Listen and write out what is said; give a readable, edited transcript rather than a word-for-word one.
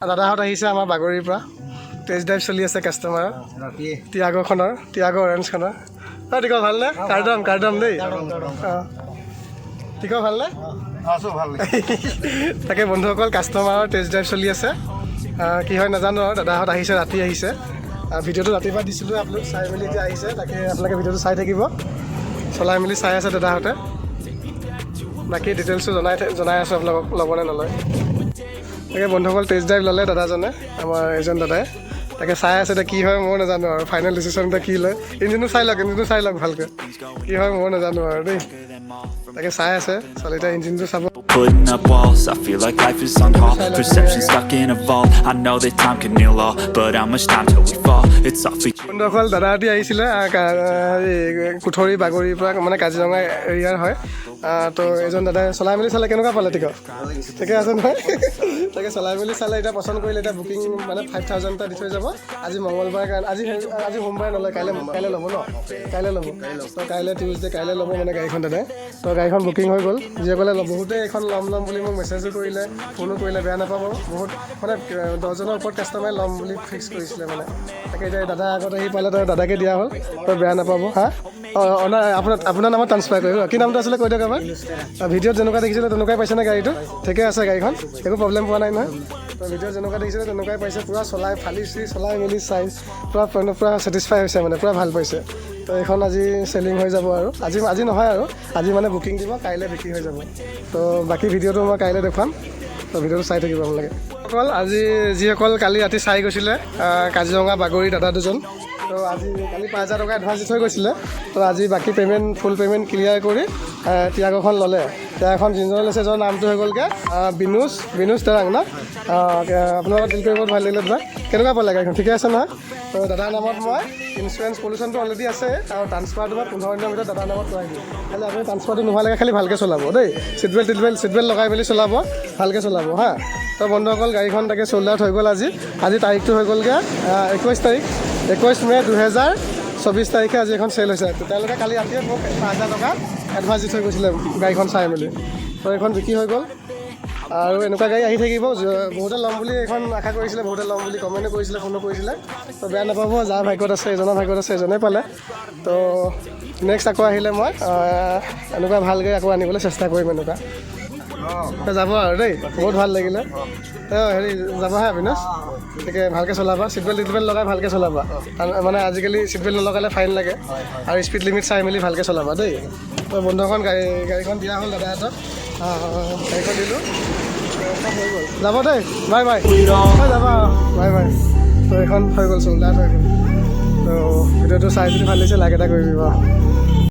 দাদাহঁত আহিছে আমাৰ বাগৰিৰ পৰা টেষ্ট ড্ৰাইভ চলি আছে কাষ্টমাৰৰ টিয়াগোখনৰ টিয়াগো অৰেঞ্জখনৰ টিক ভালনে কাৰ্ডম দেই অঁ টিক ভালনে তাকে বন্ধুসকল কাষ্টমাৰৰ টেষ্ট ড্ৰাইভ চলি আছে কি হয় নাজানো আৰু দাদাহঁত আহিছে ৰাতি আহিছে ভিডিঅ'টো ৰাতিপুৱা দিছিলোঁ আপোনালোক চাই মেলি এতিয়া আহিছে তাকে আপোনালোকে ভিডিঅ'টো চাই থাকিব চলাই মেলি চাই আছে দাদাহঁতে বাকী ডিটেইলছটো জনাই আছোঁ আপোনালোকক ল'বনে নলয় তাকে বন্ধুসকল টেষ্ট ড্ৰাইভ ল'লে দাদাজনে আমাৰ এজন দাদাই তাকে চাই আছে এতিয়া কি হয় মই নাজানো আৰু ফাইনেল ডিচিশ্যন এতিয়া কি লয় ইঞ্জিনটো চাই লওক ভালকৈ কি হয় মই নাজানো আৰু দেই তাকে চাই আছে চালে এতিয়া ইঞ্জিনটো চাব Putting up walls, I feel like life is on hold. Perception stuck in a vault. I know that time can heal all, but how much time till we fall? It's awfully. বন্ধুসকল দাদাহঁতি আহিছিলে কুঠৰি বাগৰিৰ পৰা মানে কাজিৰঙা এৰিয়াৰ হয় তো এজন দাদাই চলাই মেলি চালে কেনেকুৱা পালে টিকট ঠিকে আছে নহয় তাকে চলাই মেলি চালে এতিয়া পচন্দ কৰিলে এতিয়া বুকিং মানে 5,000 এটা দি থৈ যাব আজি মঙলবাৰ কাৰণে আজি সোমবাৰে নলয় কাইলৈ ল'ব ন কাইলৈ ল'ব তো কাইলৈ টিউজডে কাইলৈ ল'ব মানে গাড়ীখন দাদাই তো গাড়ীখন বুকিং হৈ গ'ল যিসকলে বহুতে এইখন ল'ম বুলি মোক মেছেজো কৰিলে ফোনো কৰিলে বেয়া নাপাব বহুত মানে 10জনৰ ওপৰত কাষ্টমাৰে ল'ম বুলি ফিক্স কৰিছিলে মানে তাকে এতিয়া দাদা আগত আহি পালে তই দাদাকে দিয়া হ'ল তই বেয়া নাপাব হা আপোনাৰ নামত ট্ৰান্সফাৰ কৰিব কি নামটো আছিলে কৈ দিয়ক আমাৰ ভিডিঅ'ত যেনেকুৱা দেখিছিলে তেনেকুৱাই পাইছেনে গাড়ীটো ঠিকে আছে গাড়ীখন একো প্ৰব্লেম পোৱা নাই নহয় তো ভিডিঅ'ত যেনেকুৱা দেখিছিলে তেনেকুৱাই পাইছে পূৰা চলাই চলাই মেলি চাই পূৰা ছেটিছফাই হৈছে মানে পূৰা ভাল পাইছে তো এইখন আজি চেলিং হৈ যাব আৰু আজি নহয় আৰু আজি মানে বুকিং দিব কাইলৈ বিক্ৰী হৈ যাব তো বাকী ভিডিঅ'টো মই কাইলৈ দেখুৱাম তো ভিডিঅ'টো চাই থাকিব আপোনালোকে অকল আজি যিসকল কালি ৰাতি চাই গৈছিলে কাজিৰঙা বাগৰি দাদা দুজন তো আজি কালি 5,000 টকা এডভান্স দি থৈ গৈছিলে তো আজি বাকী ফুল পে'মেণ্ট ক্লিয়াৰ কৰি টিয়াগোখন ল'লে টিয়াগোখন যিজন লৈছে এজনৰ নামটো হৈ গ'লগৈ বিনুজ তেৰাং ন আপোনালোকৰ ডিল কৰি বহুত ভাল লাগিলে দাদা কেনেকুৱা পালে গাড়ীখন ঠিকে আছে নহয় তো দাদাৰ নামত মই ইঞ্চুৰেঞ্চ পলিউশ্যনটো অলৰেডি আছে আৰু ট্ৰান্সফাৰটো মই 15 দিনৰ ভিতৰত দাদাৰ নামত কৰাই দিম খালি আপুনি ট্ৰান্সফাৰটো নোহোৱালৈকে খালি ভালকৈ চলাব দেই ছিট বেল্ট লগাই মেলি চলাব ভালকৈ চলাব হা তো বন্ধুসকল গাড়ীখন তাকে চ'ল্ড আউট হৈ গ'ল আজি তাৰিখটো হৈ গ'লগৈ 21 মে 2024 তাৰিখে আজি এখন চেল হৈছে তেওঁলোকে কালি ৰাতিয়ে মোক 5,000 টকা এডভান্স দি থৈ গৈছিলে গাড়ীখন চাই মেলি তো এইখন বিক্ৰী হৈ গ'ল আৰু এনেকুৱা গাড়ী আহি থাকিব বহুতে ল'ম বুলি এখন আশা কৰিছিলে বহুতে ল'ম বুলি কমেণ্টো কৰিছিলে ফোনো কৰিছিলে তো বেয়া নাপাব যাৰ ভাগ্যত আছে এজনৰ ভাগ্যত আছে এজনেই পালে তো নেক্সট আকৌ আহিলে মই এনেকুৱা ভাল গাড়ী আকৌ আনিবলৈ চেষ্টা কৰিম এনেকুৱা যাব আৰু দেই বহুত ভাল লাগিলে হেৰি যাব হা বিনাশ গতিকে ভালকৈ চলাবা ছিট বেল্ট লগাই ভালকৈ চলাবা মানে আজিকালি ছিট বেল্ট নলগালে ফাইন লাগে আৰু স্পীড লিমিট চাই মেলি ভালকৈ চলাবা দেই তো বন্ধুখন গাড়ীখন দিয়া হ'ল দাদাহঁতক গাড়ীখন দিলোঁ হৈ গ'ল যাব দেই বাই যাবা বাই তো এইখন হৈ গ'ল চ'ল্ড আউট হৈ গ'ল তো ভিডিঅ'টো চাই যদি ভাল লাগিছে লাইক এটা কৰি দিব